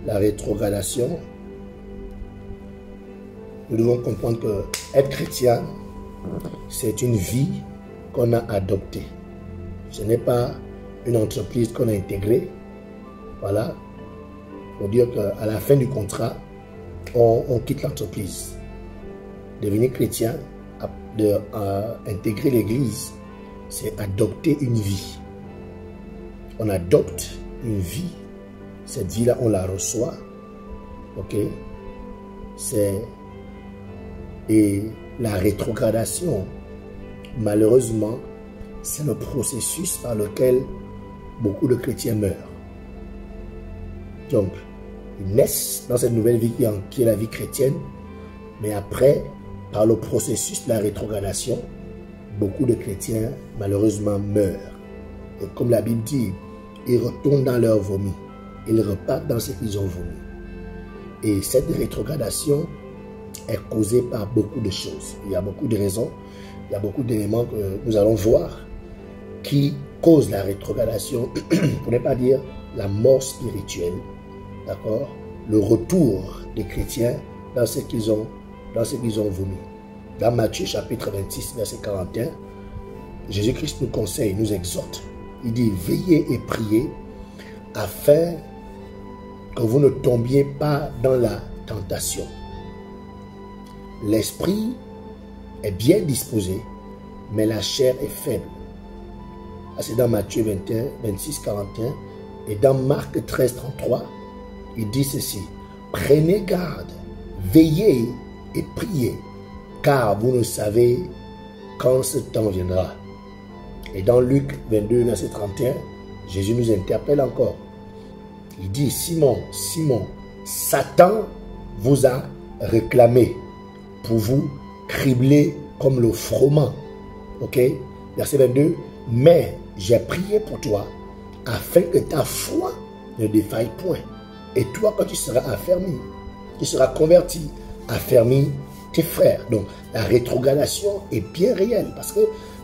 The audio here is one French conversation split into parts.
la rétrogradation, nous devons comprendre que être chrétien, c'est une vie qu'on a adoptée. Ce n'est pas une entreprise qu'on a intégrée. Voilà. Pour dire qu'à la fin du contrat, on quitte l'entreprise. Devenir chrétien, intégrer l'église, c'est adopter une vie. On adopte une vie. Cette vie-là, on la reçoit. Ok? Et la rétrogradation, malheureusement, c'est le processus par lequel beaucoup de chrétiens meurent. Donc, ils naissent dans cette nouvelle vie qui est la vie chrétienne, mais après, par le processus de la rétrogradation, beaucoup de chrétiens, malheureusement, meurent. Et comme la Bible dit, ils retournent dans leur vomi. Ils repartent dans ce qu'ils ont vomi. Et cette rétrogradation est causée par beaucoup de choses. Il y a beaucoup de raisons, il y a beaucoup d'éléments que nous allons voir qui causent la rétrogradation, pour ne pas dire la mort spirituelle, d'accord? Le retour des chrétiens dans ce qu'ils ont vomi. Dans Matthieu chapitre 26, verset 41, Jésus-Christ nous conseille, nous exhorte. Il dit, veillez et priez afin que vous ne tombiez pas dans la tentation. L'esprit est bien disposé, mais la chair est faible. C'est dans Matthieu 21, 26, 41. Et dans Marc 13, 33, il dit ceci. Prenez garde, veillez et priez, car vous ne savez quand ce temps viendra. Et dans Luc 22, verset 31, Jésus nous interpelle encore. Il dit, Simon, Simon, Satan vous a réclamé pour vous cribler comme le froment. Ok? Verset 22, mais j'ai prié pour toi afin que ta foi ne défaille point. Et toi, quand tu seras affermi, tu seras converti, affermi tes frères. Donc, la rétrogradation est bien réelle parce que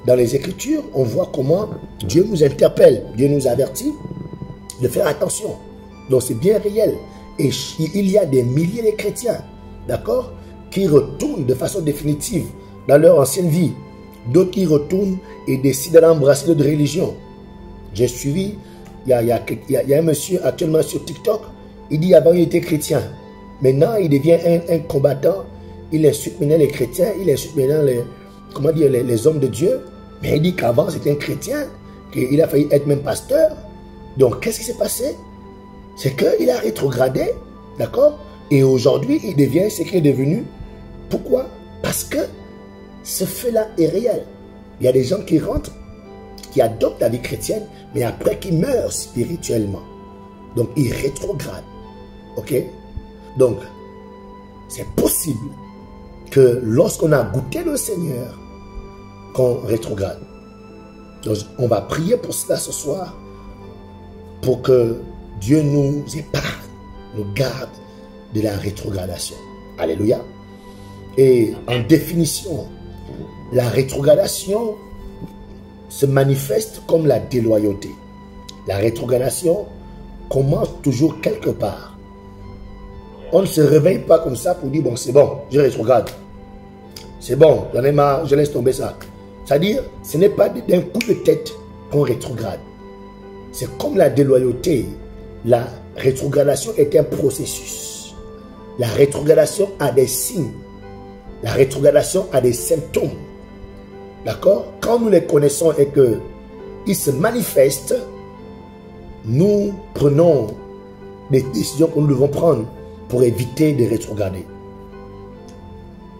dans les Écritures, on voit comment Dieu nous interpelle, Dieu nous avertit de faire attention. Donc, c'est bien réel. Et il y a des milliers de chrétiens, d'accord, qui retournent de façon définitive dans leur ancienne vie. D'autres qui retournent et décident d'embrasser d'autres religions. J'ai suivi, il y a un monsieur actuellement sur TikTok, il dit avant il était chrétien. Maintenant il devient un combattant, il insulte maintenant les chrétiens, il insulte maintenant les hommes de Dieu. Mais il dit qu'avant c'était un chrétien, qu'il a failli être même pasteur. Donc qu'est-ce qui s'est passé? C'est qu'il a rétrogradé, d'accord? Et aujourd'hui il devient ce qu'il est devenu. Pourquoi? Parce que ce fait-là est réel. Il y a des gens qui rentrent, qui adoptent la vie chrétienne, mais après qui meurent spirituellement. Donc, ils rétrogradent. Ok? Donc, c'est possible que lorsqu'on a goûté le Seigneur, qu'on rétrograde. Donc, on va prier pour cela ce soir, pour que Dieu nous épargne, nous garde de la rétrogradation. Alléluia. Et en définition, la rétrogradation se manifeste comme la déloyauté. La rétrogradation commence toujours quelque part. On ne se réveille pas comme ça pour dire, bon, c'est bon, je rétrograde. C'est bon, j'en ai marre, je laisse tomber ça. C'est-à-dire, ce n'est pas d'un coup de tête qu'on rétrograde. C'est comme la déloyauté. La rétrogradation est un processus. La rétrogradation a des signes. La rétrogradation a des symptômes. D'accord? Quand nous les connaissons et qu'ils se manifestent, nous prenons des décisions que nous devons prendre pour éviter de rétrograder.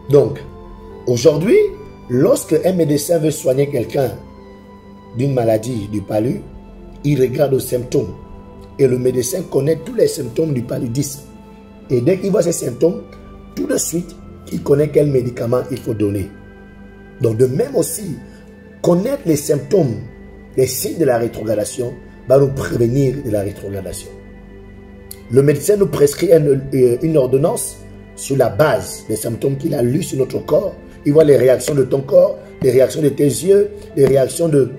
Donc, aujourd'hui, lorsque un médecin veut soigner quelqu'un d'une maladie du palud, il regarde aux symptômes. Et le médecin connaît tous les symptômes du paludisme. Et dès qu'il voit ces symptômes, tout de suite, il connaît quel médicament il faut donner. Donc de même aussi, connaître les symptômes, les signes de la rétrogradation va nous prévenir de la rétrogradation. Le médecin nous prescrit une ordonnance sur la base des symptômes qu'il a lus sur notre corps. Il voit les réactions de ton corps, les réactions de tes yeux, les réactions de,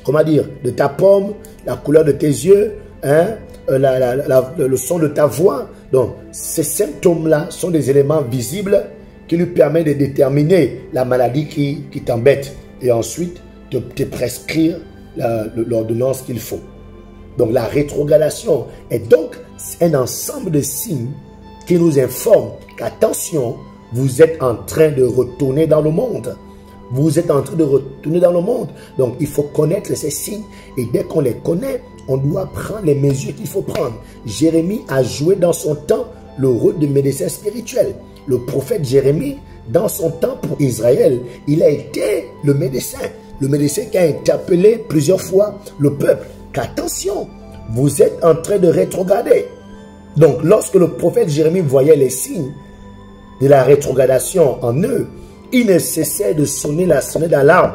comment dire, de ta paume, la couleur de tes yeux, hein, le son de ta voix. Donc, ces symptômes-là sont des éléments visibles qui lui permettent de déterminer la maladie qui t'embête. Et ensuite, de te prescrire l'ordonnance qu'il faut. Donc, la rétrogradation est donc un ensemble de signes qui nous informent qu'attention, vous êtes en train de retourner dans le monde. Vous êtes en train de retourner dans le monde. Donc, il faut connaître ces signes. Et dès qu'on les connaît, on doit prendre les mesures qu'il faut prendre. Jérémie a joué dans son temps le rôle de médecin spirituel. Le prophète Jérémie, dans son temps pour Israël, il a été le médecin qui a interpellé plusieurs fois le peuple. Qu'attention, vous êtes en train de rétrograder. Donc, lorsque le prophète Jérémie voyait les signes de la rétrogradation en eux, il ne cessait de sonner la sonnette d'alarme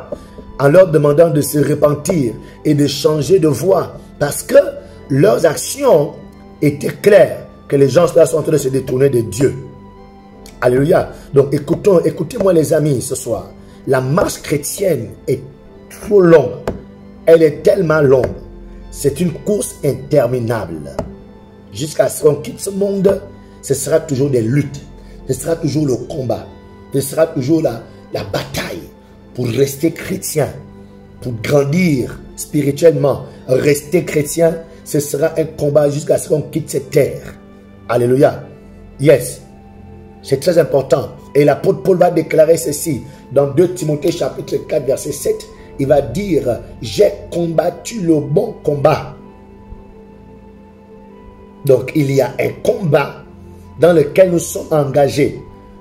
en leur demandant de se repentir et de changer de voie parce que leurs actions étaient claires, que les gens là sont en train de se détourner de Dieu. Alléluia. Donc écoutez-moi les amis ce soir. La marche chrétienne est trop longue. Elle est tellement longue. C'est une course interminable. Jusqu'à ce qu'on quitte ce monde, ce sera toujours des luttes. Ce sera toujours le combat. Ce sera toujours la bataille pour rester chrétien, pour grandir spirituellement. Rester chrétien, ce sera un combat jusqu'à ce qu'on quitte cette terre. Alléluia. Yes. C'est très important. Et l'apôtre Paul va déclarer ceci dans 2 Timothée chapitre 4 verset 7. Il va dire, j'ai combattu le bon combat. Donc il y a un combat dans lequel nous sommes engagés.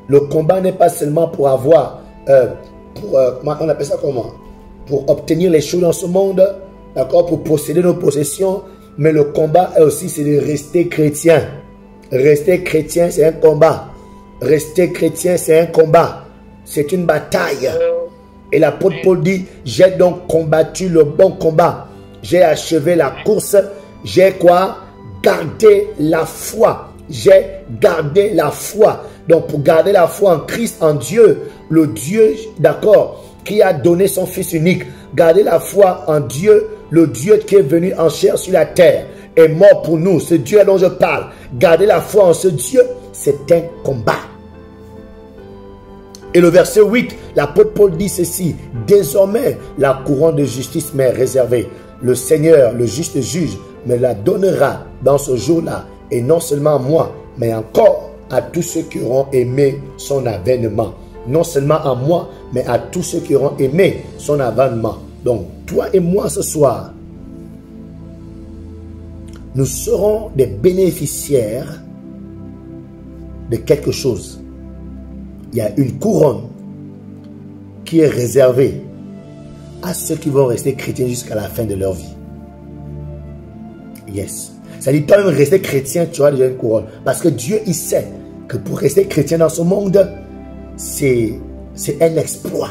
Le combat n'est pas seulement pour avoir, on appelle ça comment? Pour obtenir les choses dans ce monde, d'accord, pour posséder nos possessions, mais le combat est aussi, c'est de rester chrétien. Rester chrétien, c'est un combat. Rester chrétien, c'est un combat. C'est une bataille. Et l'apôtre Paul dit, j'ai donc combattu le bon combat. J'ai achevé la course. J'ai quoi? Gardé la foi. J'ai gardé la foi. Donc, pour garder la foi en Christ, en Dieu, le Dieu, d'accord, qui a donné son Fils unique. Garder la foi en Dieu, le Dieu qui est venu en chair sur la terre, est mort pour nous. Ce Dieu dont je parle. Garder la foi en ce Dieu, c'est un combat. Et le verset 8, l'apôtre Paul dit ceci. Désormais, la couronne de justice m'est réservée. Le Seigneur, le juste juge, me la donnera dans ce jour-là. Et non seulement à moi, mais encore à tous ceux qui auront aimé son avènement. Non seulement à moi, mais à tous ceux qui auront aimé son avènement. Donc, toi et moi ce soir, nous serons des bénéficiaires de quelque chose. Il y a une couronne qui est réservée à ceux qui vont rester chrétiens jusqu'à la fin de leur vie. Yes. Ça dit, toi même rester chrétien, tu auras déjà une couronne. Parce que Dieu, il sait que pour rester chrétien dans ce monde, c'est un exploit.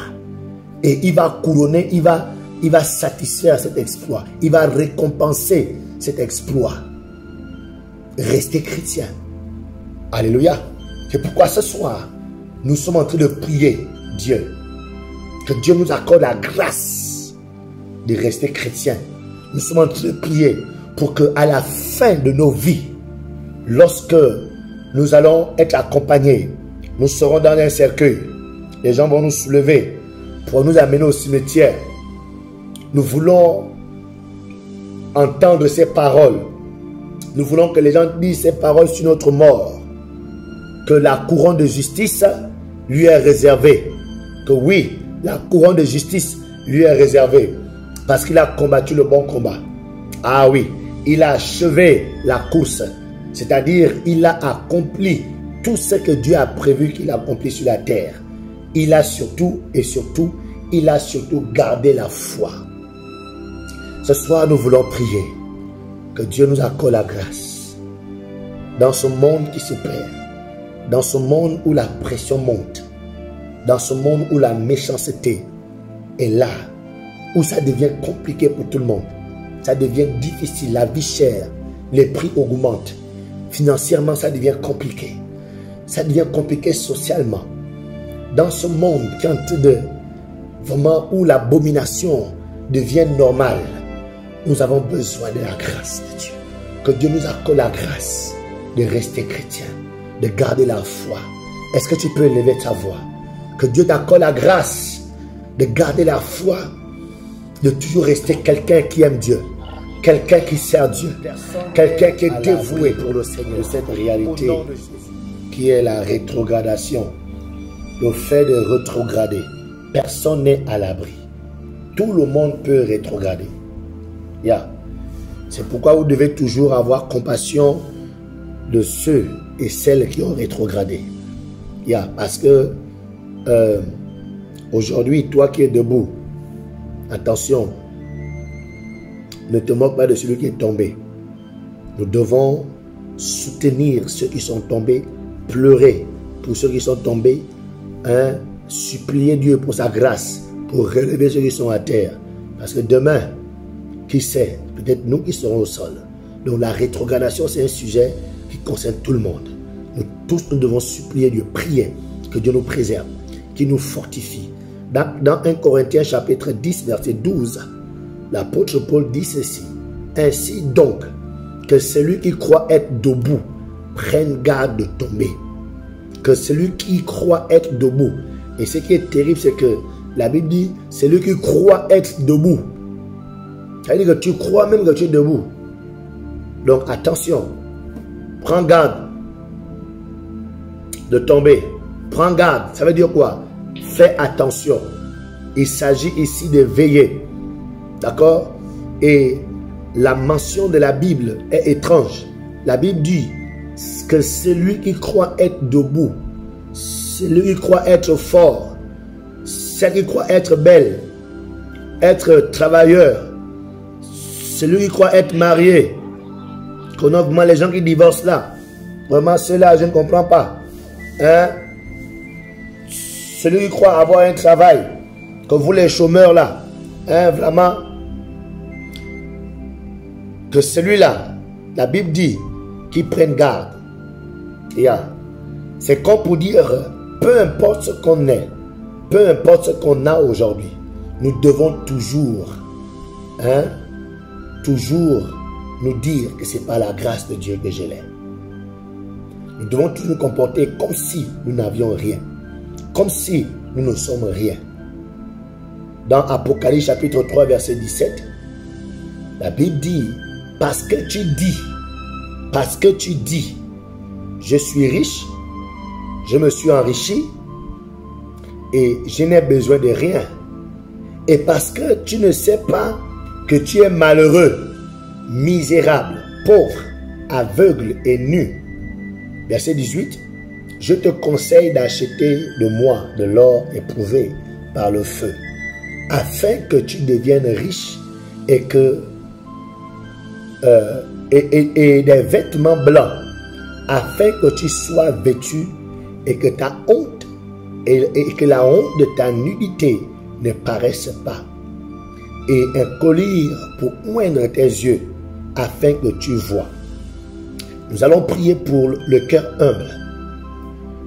Et il va couronner, il va satisfaire cet exploit. Il va récompenser cet exploit. Rester chrétien. Alléluia. C'est pourquoi ce soir, nous sommes en train de prier Dieu. Que Dieu nous accorde la grâce de rester chrétien. Nous sommes en train de prier pour qu'à la fin de nos vies, lorsque nous allons être accompagnés, nous serons dans un cercueil, les gens vont nous soulever pour nous amener au cimetière. Nous voulons entendre ces paroles. Nous voulons que les gens disent ces paroles sur notre mort. Que la couronne de justice lui est réservée. Que oui, la couronne de justice lui est réservée. Parce qu'il a combattu le bon combat. Ah oui, il a achevé la course. C'est-à-dire, il a accompli tout ce que Dieu a prévu qu'il accomplisse sur la terre. Il a surtout, il a surtout gardé la foi. Ce soir, nous voulons prier que Dieu nous accorde la grâce. Dans ce monde qui se perd, dans ce monde où la pression monte, dans ce monde où la méchanceté est là, où ça devient compliqué pour tout le monde, ça devient difficile, la vie chère, les prix augmentent, financièrement ça devient compliqué, ça devient compliqué socialement. Dans ce monde qui est en train de, vraiment où l'abomination devient normale, nous avons besoin de la grâce de Dieu. Que Dieu nous accorde la grâce de rester chrétien, de garder la foi. Est-ce que tu peux élever ta voix? Que Dieu t'accorde la grâce de garder la foi, de toujours rester quelqu'un qui aime Dieu, quelqu'un qui sert Dieu, quelqu'un qui est dévoué pour le Seigneur. De cette réalité qui est la rétrogradation, le fait de rétrograder. Personne n'est à l'abri. Tout le monde peut rétrograder. C'est pourquoi vous devez toujours avoir compassion de ceux et celles qui ont rétrogradé. Parce que aujourd'hui, toi qui es debout, attention, ne te moque pas de celui qui est tombé. Nous devons soutenir ceux qui sont tombés, pleurer pour ceux qui sont tombés, supplier Dieu pour sa grâce, pour relever ceux qui sont à terre. Parce que demain, qui sait, peut-être nous qui serons au sol. Donc la rétrogradation, c'est un sujet qui concerne tout le monde. Nous tous, nous devons supplier Dieu, prier, que Dieu nous préserve, qu'il nous fortifie. Dans 1 Corinthiens chapitre 10, verset 12, l'apôtre Paul dit ceci. Ainsi donc, que celui qui croit être debout prenne garde de tomber. Que celui qui croit être debout. Et ce qui est terrible, c'est que la Bible dit, celui qui croit être debout. Ça veut dire que tu crois même que tu es debout. Donc attention, prends garde de tomber. Prends garde, ça veut dire quoi? Fais attention. Il s'agit ici de veiller. D'accord? Et la mention de la Bible est étrange. La Bible dit que celui qui croit être debout, celui qui croit être fort, celui qui croit être belle, être travailleur, celui qui croit être marié, connaît vraiment les gens qui divorcent là. Vraiment ceux-là, je ne comprends pas. Celui qui croit avoir un travail, que vous les chômeurs là, vraiment, que celui-là, la Bible dit, qu'ils prennent garde. C'est comme pour dire, peu importe ce qu'on est, peu importe ce qu'on a aujourd'hui, nous devons toujours, toujours nous dire que ce n'est pas la grâce de Dieu que je l'ai. Nous devons toujours nous comporter comme si nous n'avions rien. Comme si nous ne sommes rien. Dans Apocalypse chapitre 3 verset 17, la Bible dit, parce que tu dis, je suis riche, je me suis enrichi et je n'ai besoin de rien. Et parce que tu ne sais pas que tu es malheureux, misérable, pauvre, aveugle et nu. Verset 18. Je te conseille d'acheter de moi de l'or éprouvé par le feu, afin que tu deviennes riche et que et des vêtements blancs, afin que tu sois vêtu et que ta honte et que la honte de ta nudité ne paraisse pas, et un collier pour oindre tes yeux, afin que tu vois. Nous allons prier pour le cœur humble.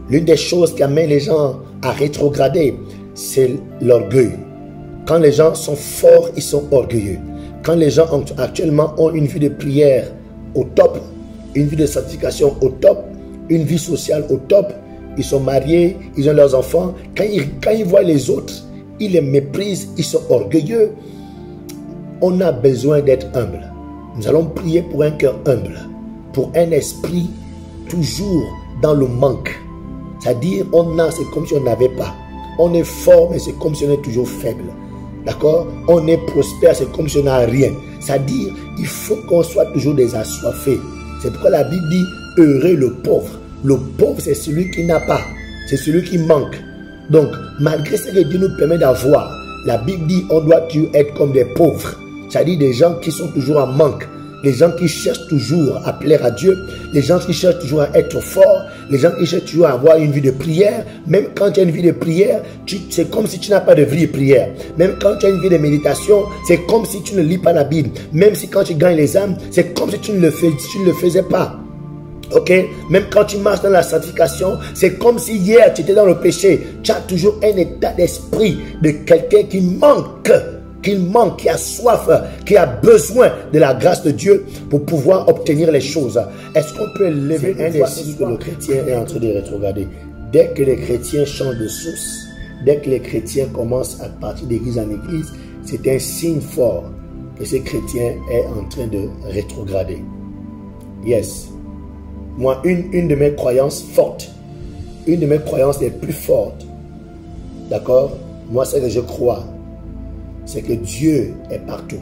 L'une des choses qui amène les gens à rétrograder, c'est l'orgueil. Quand les gens sont forts, ils sont orgueilleux. Quand les gens actuellement ont une vie de prière au top, une vie de sanctification au top, une vie sociale au top, ils sont mariés, ils ont leurs enfants, quand ils voient les autres, ils les méprisent, ils sont orgueilleux. On a besoin d'être humble. Nous allons prier pour un cœur humble, pour un esprit toujours dans le manque. C'est-à-dire, c'est comme si on n'avait pas. On est fort, mais c'est comme si on est toujours faible. D'accord? On est prospère, c'est comme si on n'a rien. C'est-à-dire, il faut qu'on soit toujours des assoiffés. C'est pourquoi la Bible dit, heureux le pauvre. Le pauvre, c'est celui qui n'a pas. C'est celui qui manque. Donc, malgré ce que Dieu nous permet d'avoir, la Bible dit, on doit toujours être comme des pauvres. C'est-à-dire des gens qui sont toujours en manque. Les gens qui cherchent toujours à plaire à Dieu, les gens qui cherchent toujours à être forts, les gens qui cherchent toujours à avoir une vie de prière. Même quand tu as une vie de prière, c'est comme si tu n'as pas de vie de prière. Même quand tu as une vie de méditation, c'est comme si tu ne lis pas la Bible. Même si quand tu gagnes les âmes, c'est comme si tu ne le faisais pas. Ok? Même quand tu marches dans la sanctification, c'est comme si hier tu étais dans le péché. Tu as toujours un état d'esprit de quelqu'un qui manque qu'il manque, qui a soif, qui a besoin de la grâce de Dieu pour pouvoir obtenir les choses. Est-ce qu'on peut lever un des signes que le chrétien est en train de rétrograder? Dès que les chrétiens changent de source, dès que les chrétiens commencent à partir d'église en église, c'est un signe fort que ce chrétien est en train de rétrograder. Yes. Moi, une de mes croyances fortes, une de mes croyances les plus fortes, d'accord? Moi, ce que je crois, c'est que Dieu est partout.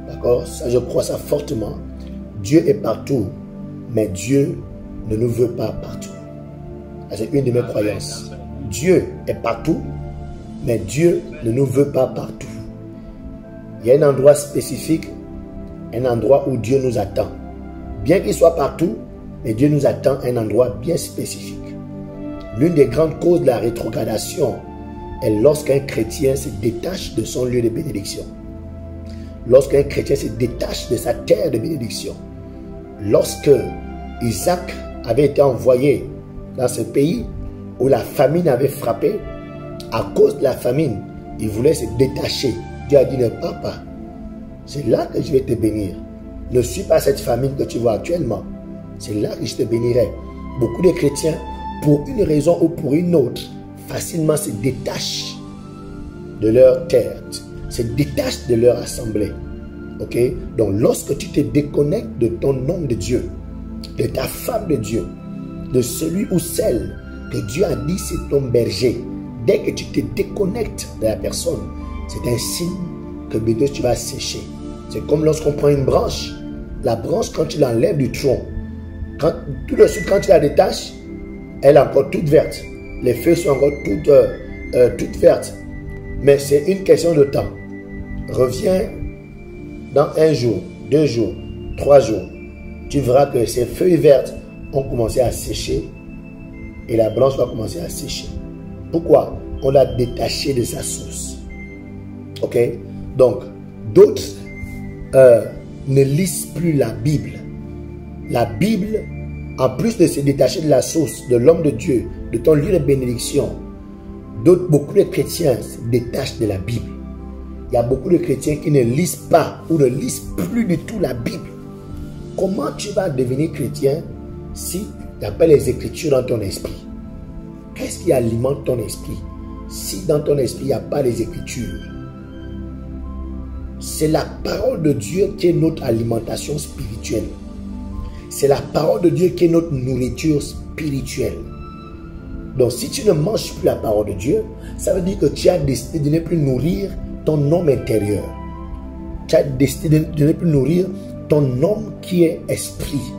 D'accord? Ça, je crois ça fortement. Dieu est partout, mais Dieu ne nous veut pas partout. C'est une de mes croyances. Dieu est partout, mais Dieu ne nous veut pas partout. Il y a un endroit spécifique, un endroit où Dieu nous attend. Bien qu'il soit partout, mais Dieu nous attend à un endroit bien spécifique. L'une des grandes causes de la rétrogradation est lorsqu'un chrétien se détache de son lieu de bénédiction. Lorsqu'un chrétien se détache de sa terre de bénédiction. Lorsque Isaac avait été envoyé dans ce pays où la famine avait frappé, à cause de la famine, il voulait se détacher. Dieu a dit, ne pars pas. C'est là que je vais te bénir. Ne suis pas cette famine que tu vois actuellement. C'est là que je te bénirai. Beaucoup de chrétiens, pour une raison ou pour une autre, facilement se détachent de leur terre, se détachent de leur assemblée. Ok? Donc, lorsque tu te déconnectes de ton homme de Dieu, de ta femme de Dieu, de celui ou celle que Dieu a dit c'est ton berger, dès que tu te déconnectes de la personne, c'est un signe que bientôt tu vas sécher. C'est comme lorsqu'on prend une branche. La branche, quand tu l'enlèves du tronc, tout de suite, quand tu la détaches, elle est encore toute verte. Les feuilles sont encore toutes vertes. Mais c'est une question de temps. Reviens dans 1 jour, 2 jours, 3 jours. Tu verras que ces feuilles vertes ont commencé à sécher et la branche va commencer à sécher. Pourquoi? On l'a détaché de sa source. Ok? Donc, d'autres ne lisent plus la Bible. La Bible, en plus de se détacher de la source, de l'homme de Dieu, de ton lieu de bénédiction, beaucoup de chrétiens se détachent de la Bible. Il y a beaucoup de chrétiens qui ne lisent pas ou ne lisent plus du tout la Bible. Comment tu vas devenir chrétien si tu n'as pas les Écritures dans ton esprit? Qu'est-ce qui alimente ton esprit si dans ton esprit il n'y a pas les Écritures? C'est la parole de Dieu qui est notre alimentation spirituelle. C'est la parole de Dieu qui est notre nourriture spirituelle. Donc si tu ne manges plus la parole de Dieu, ça veut dire que tu as décidé de ne plus nourrir ton homme intérieur. Tu as décidé de ne plus nourrir ton homme qui est esprit.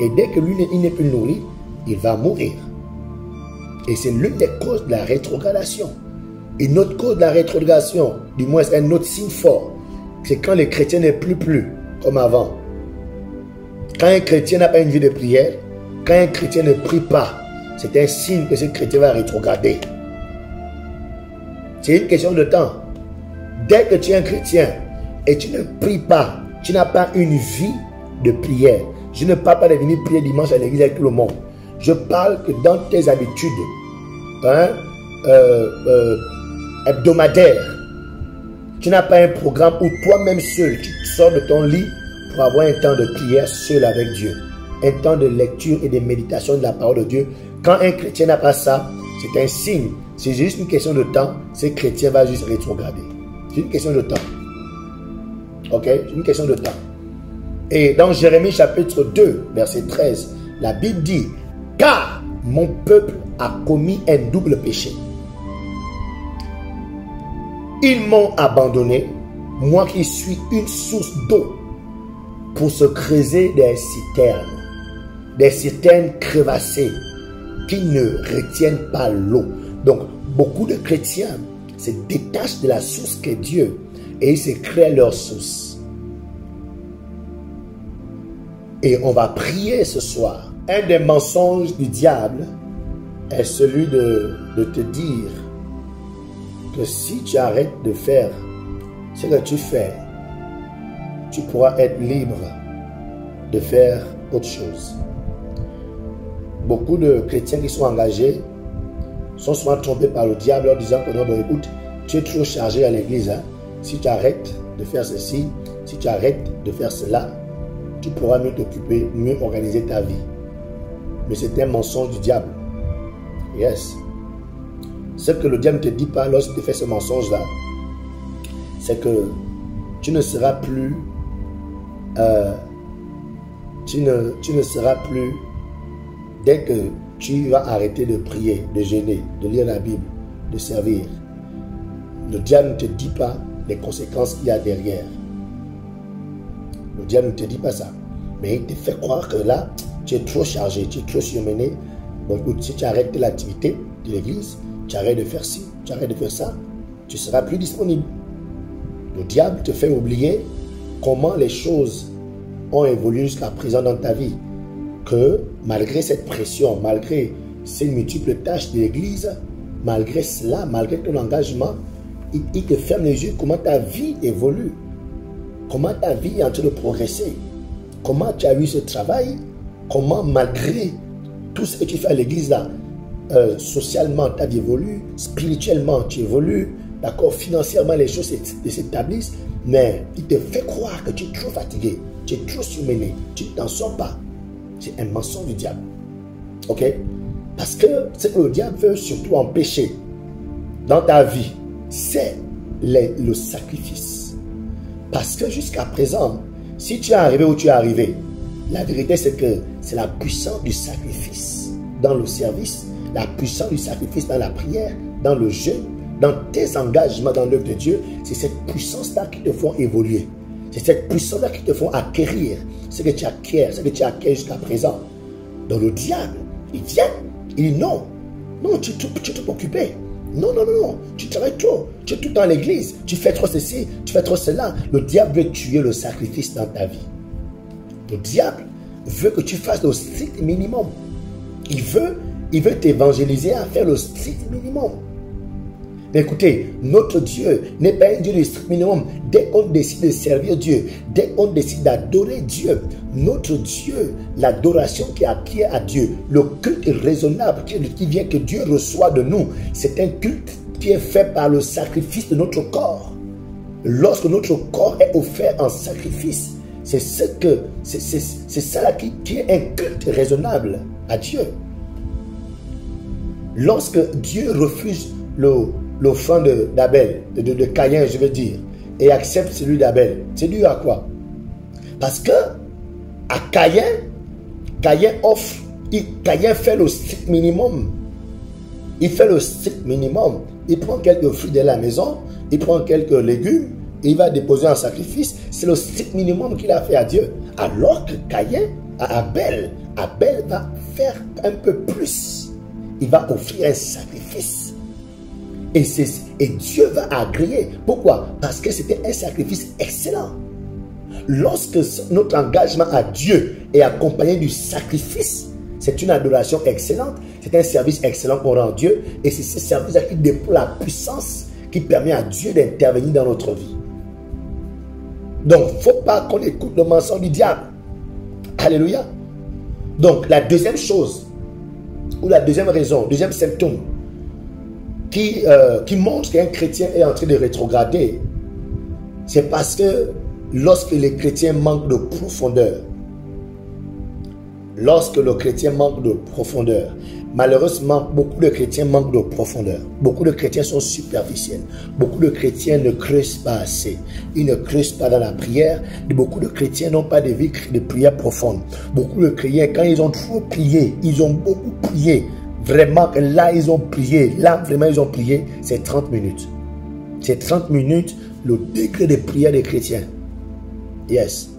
Et dès que lui il n'est plus nourri, il va mourir. Et c'est l'une des causes de la rétrogradation. Une autre cause de la rétrogradation, du moins un autre signe fort, c'est quand le chrétien n'est plus comme avant. Quand un chrétien n'a pas une vie de prière, quand un chrétien ne prie pas, c'est un signe que ce chrétien va rétrograder. C'est une question de temps. Dès que tu es un chrétien et tu ne pries pas, tu n'as pas une vie de prière. Je ne parle pas de venir prier dimanche à l'église avec tout le monde. Je parle que dans tes habitudes hebdomadaires, tu n'as pas un programme où toi-même seul, tu sors de ton lit pour avoir un temps de prière seul avec Dieu. Un temps de lecture et de méditation de la parole de Dieu. Quand un chrétien n'a pas ça, c'est un signe. C'est juste une question de temps. Ce chrétien va juste rétrograder. C'est une question de temps. Ok? C'est une question de temps. Et dans Jérémie chapitre 2, verset 13, la Bible dit, « Car mon peuple a commis un double péché. Ils m'ont abandonné, moi qui suis une source d'eau, pour se creuser des citernes crevassées qui ne retiennent pas l'eau. » Donc, beaucoup de chrétiens se détachent de la source qu'est Dieu et ils se créent leur source. Et on va prier ce soir. Un des mensonges du diable est celui de te dire que si tu arrêtes de faire ce que tu fais, tu pourras être libre de faire autre chose. Beaucoup de chrétiens qui sont engagés sont souvent trompés par le diable en disant que non, écoute, tu es trop chargé à l'église, hein? si tu arrêtes de faire ceci, si tu arrêtes de faire cela, tu pourras mieux t'occuper, mieux organiser ta vie. Mais c'est un mensonge du diable. Yes. Ce que le diable ne te dit pas lorsqu'il te fait ce mensonge-là, c'est que tu ne seras plus, tu ne seras plus, dès que tu vas arrêter de prier, de jeûner, de lire la Bible, de servir, le diable ne te dit pas les conséquences qu'il y a derrière. Le diable ne te dit pas ça. Mais il te fait croire que là, tu es trop chargé, tu es trop surmené. Bon, écoute, si tu arrêtes l'activité de l'église, tu arrêtes de faire ci, tu arrêtes de faire ça, tu ne seras plus disponible. Le diable te fait oublier comment les choses ont évolué jusqu'à présent dans ta vie. Que malgré cette pression, malgré ces multiples tâches de l'église, malgré cela, malgré ton engagement, il te ferme les yeux comment ta vie évolue. Comment ta vie est en train de progresser. Comment tu as eu ce travail. Comment malgré tout ce que tu fais à l'église là, socialement ta vie évolue, spirituellement tu évolues, d'accord, financièrement les choses s'établissent, mais il te fait croire que tu es trop fatigué, tu es trop surmené, tu ne t'en sors pas. C'est un mensonge du diable. Ok? Parce que ce que le diable veut surtout empêcher dans ta vie, c'est le sacrifice. Parce que jusqu'à présent, si tu es arrivé où tu es arrivé, la vérité c'est que c'est la puissance du sacrifice dans le service, la puissance du sacrifice dans la prière, dans le jeûne, dans tes engagements dans l'œuvre de Dieu. C'est cette puissance-là qui te font évoluer. C'est cette puissance-là qui te font acquérir ce que tu acquiers, jusqu'à présent. Donc le diable, il vient, il dit non, non, tu es trop occupé. Non, non, non, non, tu travailles trop, tu es tout dans l'église, tu fais trop ceci, tu fais trop cela. Le diable veut tuer le sacrifice dans ta vie. Le diable veut que tu fasses le strict minimum. Il veut t'évangéliser à faire le strict minimum. Mais écoutez, notre Dieu n'est pas un Dieu de strict minimum. Dès qu'on décide de servir Dieu, dès qu'on décide d'adorer Dieu, notre Dieu, l'adoration qui est acquise à Dieu, le culte raisonnable qui vient que Dieu reçoit de nous, c'est un culte qui est fait par le sacrifice de notre corps. Lorsque notre corps est offert en sacrifice, c'est ça là qui est un culte raisonnable à Dieu. Lorsque Dieu refuse l'offrande d'Abel, de Caïn, je veux dire, et accepte celui d'Abel, c'est dû à quoi? Parce que à Caïn fait le strict minimum. Il fait le strict minimum. Il prend quelques fruits de la maison, il prend quelques légumes, et il va déposer un sacrifice. C'est le strict minimum qu'il a fait à Dieu. Alors que Caïn, à Abel va faire un peu plus. Il va offrir un sacrifice. Et Dieu va agréer. Pourquoi? Parce que c'était un sacrifice excellent. Lorsque notre engagement à Dieu est accompagné du sacrifice, c'est une adoration excellente, c'est un service excellent qu'on rend à Dieu, et c'est ce service-là qui déploie la puissance qui permet à Dieu d'intervenir dans notre vie. Donc, il ne faut pas qu'on écoute le mensonge du diable. Alléluia. Donc, la deuxième chose, ou la deuxième raison, deuxième symptôme, qui montre qu'un chrétien est en train de rétrograder, c'est parce que lorsque les chrétiens manquent de profondeur, malheureusement, beaucoup de chrétiens manquent de profondeur. Beaucoup de chrétiens sont superficiels. Beaucoup de chrétiens ne creusent pas assez. Ils ne creusent pas dans la prière. Beaucoup de chrétiens n'ont pas de vie de prière profonde. Beaucoup de chrétiens, quand ils ont trop prié, ils ont beaucoup prié. Vraiment, là, ils ont prié. Là, vraiment, ils ont prié. C'est 30 minutes. C'est 30 minutes, le degré de prière des chrétiens. Yes.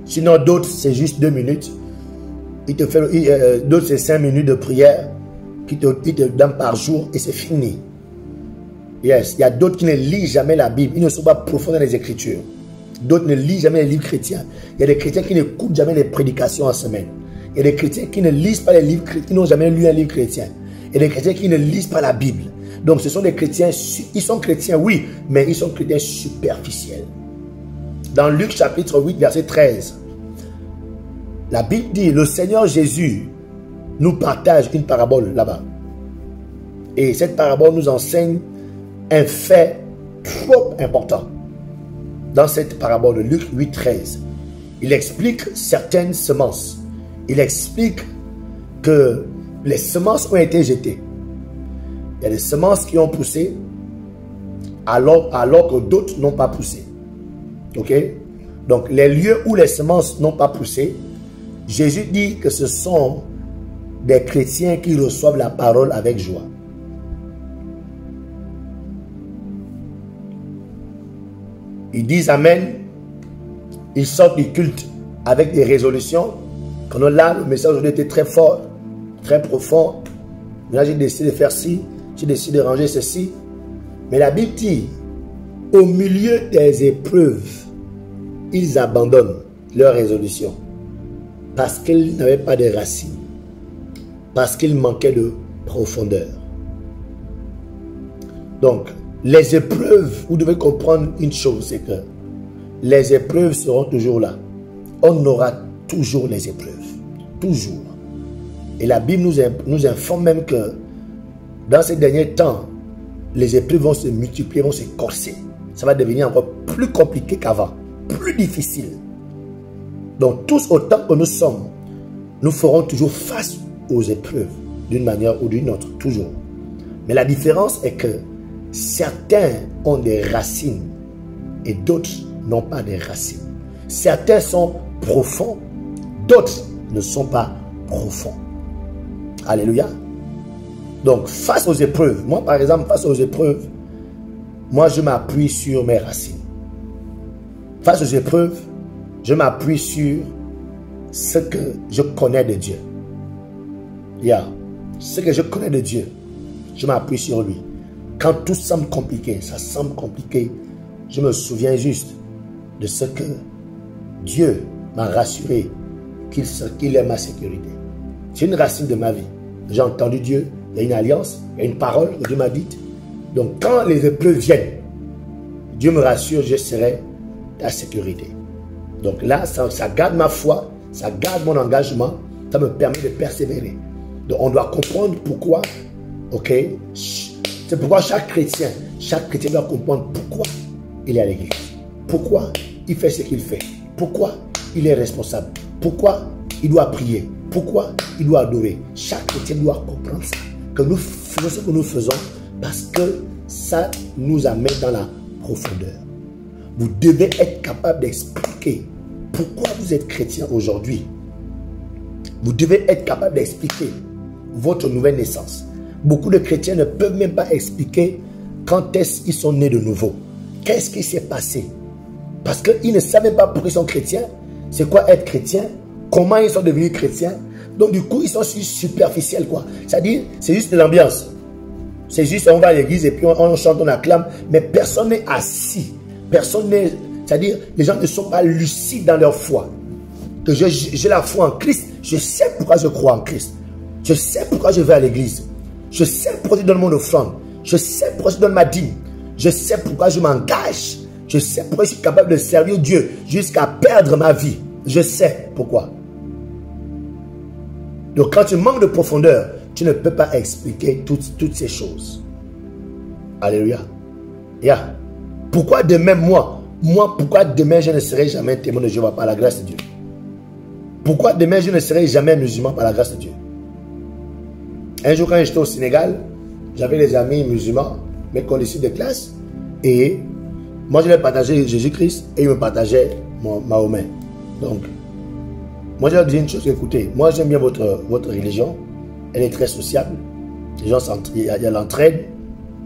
Sinon, d'autres, c'est juste 2 minutes. D'autres, c'est 5 minutes de prière qui te donnent par jour et c'est fini. Yes. Il y a d'autres qui ne lisent jamais la Bible. Ils ne sont pas profonds dans les Écritures. D'autres ne lisent jamais les livres chrétiens. Il y a des chrétiens qui n'écoutent jamais les prédications en semaine. Il y a des chrétiens qui ne lisent pas les livres chrétiens, qui n'ont jamais lu un livre chrétien. Il y a des chrétiens qui ne lisent pas la Bible. Donc ce sont des chrétiens, ils sont chrétiens, oui, mais ils sont chrétiens superficiels. Dans Luc chapitre 8, verset 13, la Bible dit, le Seigneur Jésus nous partage une parabole là-bas. Et cette parabole nous enseigne un fait trop important. dans cette parabole de Luc 8, 13, il explique certaines semences. Il explique que les semences ont été jetées. Il y a des semences qui ont poussé alors que d'autres n'ont pas poussé. Ok? Donc, les lieux où les semences n'ont pas poussé, Jésus dit que ce sont des chrétiens qui reçoivent la parole avec joie. Ils disent Amen. Ils sortent du culte avec des résolutions. Quand là, le message aujourd'hui était très fort, très profond. Là, j'ai décidé de faire ci, j'ai décidé de ranger ceci. Mais la Bible dit, au milieu des épreuves, ils abandonnent leurs résolutions parce qu'ils n'avaient pas de racines, parce qu'ils manquaient de profondeur. Donc, les épreuves, vous devez comprendre une chose, c'est que les épreuves seront toujours là. On aura toujours les épreuves. Toujours. Et la Bible nous informe même que dans ces derniers temps, les épreuves vont se multiplier, vont se corser. Ça va devenir encore plus compliqué qu'avant, plus difficile. Donc tous autant que nous sommes, nous ferons toujours face aux épreuves, d'une manière ou d'une autre, toujours. Mais la différence est que certains ont des racines et d'autres n'ont pas de racines. Certains sont profonds, d'autres ne sont pas profonds. Alléluia. Donc, face aux épreuves, moi par exemple, face aux épreuves, moi je m'appuie sur mes racines. Face aux épreuves, je m'appuie sur ce que je connais de Dieu. Ce que je connais de Dieu, je m'appuie sur lui. Quand tout semble compliqué, ça semble compliqué, je me souviens juste de ce que Dieu m'a rassuré qu'il est ma sécurité. C'est une racine de ma vie. J'ai entendu Dieu, il y a une alliance, il y a une parole que Dieu m'a dite. Donc quand les épreuves viennent, Dieu me rassure, je serai ta sécurité. Donc là, ça garde ma foi, ça garde mon engagement, ça me permet de persévérer. Donc on doit comprendre pourquoi, ok? C'est pourquoi chaque chrétien doit comprendre pourquoi il est à l'église. Pourquoi il fait ce qu'il fait. Pourquoi il est responsable. Pourquoi il doit prier. Pourquoi il doit adorer. Chaque chrétien doit comprendre ça. Que nous faisons ce que nous faisons parce que ça nous amène dans la profondeur. Vous devez être capable d'expliquer pourquoi vous êtes chrétien aujourd'hui. Vous devez être capable d'expliquer votre nouvelle naissance. Beaucoup de chrétiens ne peuvent même pas expliquer quand est-ce qu'ils sont nés de nouveau. Qu'est-ce qui s'est passé? Parce qu'ils ne savent même pas pourquoi ils sont chrétiens. C'est quoi être chrétien? Comment ils sont devenus chrétiens? Donc du coup, ils sont superficiels, quoi. C'est-à-dire, c'est juste de l'ambiance. C'est juste, on va à l'église et puis on chante, on acclame. Mais personne n'est assis. Personne n'est... C'est-à-dire, les gens ne sont pas lucides dans leur foi. Que j'ai la foi en Christ. Je sais pourquoi je crois en Christ. Je sais pourquoi je vais à l'église. Je sais pourquoi je donne mon offrande. Je sais pourquoi je donne ma dîme. Je sais pourquoi je m'engage. Je sais pourquoi je suis capable de servir Dieu jusqu'à perdre ma vie. Je sais pourquoi. Donc quand tu manques de profondeur, tu ne peux pas expliquer toutes ces choses. Alléluia. Pourquoi demain pourquoi demain je ne serai jamais témoin de Jéhovah par la grâce de Dieu? Pourquoi demain je ne serai jamais musulman par la grâce de Dieu? Un jour quand j'étais au Sénégal, j'avais des amis musulmans, mes collègues de classe, et moi je leur partageais Jésus-Christ et ils me partageaient Mahomet. Donc, moi je leur dis une chose, écoutez, moi j'aime bien votre religion, elle est très sociable, les gens il y a l'entraide,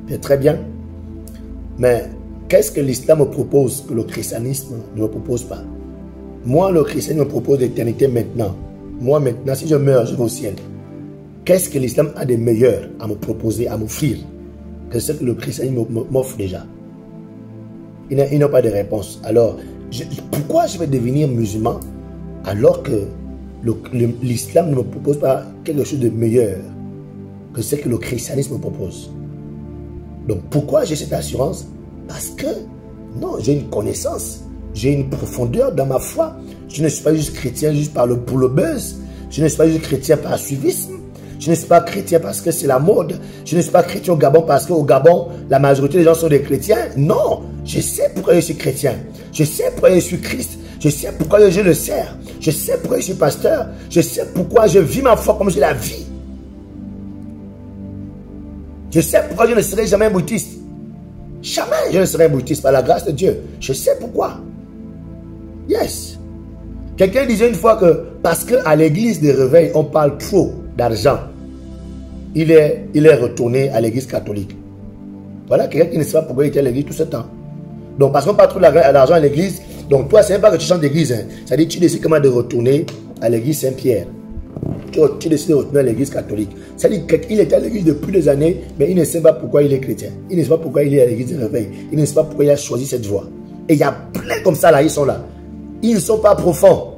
c'est très bien, mais qu'est-ce que l'islam me propose que le christianisme ne me propose pas? Moi, le christianisme me propose l'éternité maintenant. Moi maintenant, si je meurs, je vais au ciel. Qu'est-ce que l'islam a de meilleur à me proposer, à m'offrir, que ce que le christianisme m'offre déjà? Il n'a pas de réponse. Alors, pourquoi je vais devenir musulman alors que l'islam ne me propose pas quelque chose de meilleur que ce que le christianisme me propose? Donc, pourquoi j'ai cette assurance? Parce que, non, j'ai une connaissance, j'ai une profondeur dans ma foi. Je ne suis pas juste chrétien juste pour le buzz. Je ne suis pas juste chrétien par suivisme. Je ne suis pas chrétien parce que c'est la mode. Je ne suis pas chrétien au Gabon parce qu'au Gabon, la majorité des gens sont des chrétiens. Non, je sais pourquoi je suis chrétien. Je sais pourquoi je suis Christ. Je sais pourquoi je le sers. Je sais pourquoi je suis pasteur. Je sais pourquoi je vis ma foi comme je la vis. Je sais pourquoi je ne serai jamais un bruitiste. Jamais je ne serai un bruitiste par la grâce de Dieu. Je sais pourquoi. Yes. Quelqu'un disait une fois que parce qu'à l'église de réveil, on parle trop d'argent, il est retourné à l'église catholique. Voilà quelqu'un qui ne sait pas pourquoi il était à l'église tout ce temps. Donc parce qu'on parle trop d'argent à l'église, donc toi, c'est même pas que tu chantes d'église. Hein. C'est-à-dire que tu décides comment de retourner à l'église Saint-Pierre. Tu décides de retourner à l'église catholique. C'est-à-dire qu'il était à l'église depuis des années, mais il ne sait pas pourquoi il est chrétien. Il ne sait pas pourquoi il est à l'église de réveil. Il ne sait pas pourquoi il a choisi cette voie. Et il y a plein comme ça là, ils sont là. Ils ne sont pas profonds.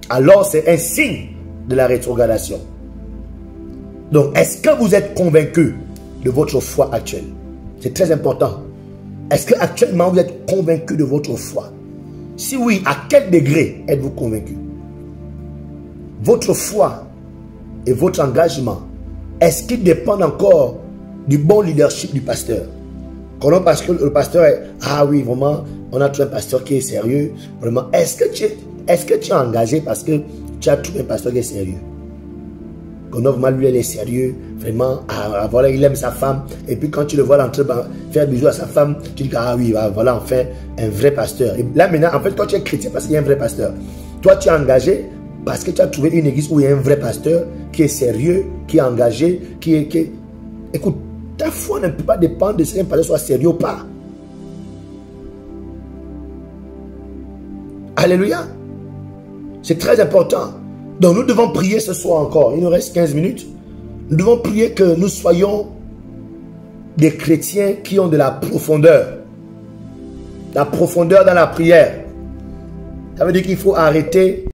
Alors c'est un signe de la rétrogradation. Donc, est-ce que vous êtes convaincu de votre foi actuelle? C'est très important. Est-ce qu'actuellement vous êtes convaincu de votre foi? Si oui, à quel degré êtes-vous convaincu? Votre foi et votre engagement, est-ce qu'ils dépendent encore du bon leadership du pasteur? Quand parce que le pasteur est, ah oui, vraiment, on a trouvé un pasteur qui est sérieux. Vraiment, est-ce que tu es engagé parce que tu as trouvé un pasteur qui est sérieux? Quand vraiment lui, il est sérieux, vraiment, ah, voilà, il aime sa femme. Et puis quand tu le vois entrer, faire bisous à sa femme, tu dis, ah oui, voilà, enfin, un vrai pasteur. Et là maintenant, en fait, toi tu es chrétien parce qu'il y a un vrai pasteur. Toi tu es engagé parce que tu as trouvé une église où il y a un vrai pasteur qui est sérieux, qui est engagé, qui est... Écoute, ta foi ne peut pas dépendre de si un pasteur soit sérieux ou pas. Alléluia. C'est très important. Donc nous devons prier ce soir encore. Il nous reste 15 minutes. Nous devons prier que nous soyons des chrétiens qui ont de la profondeur. La profondeur dans la prière. Ça veut dire qu'il faut arrêter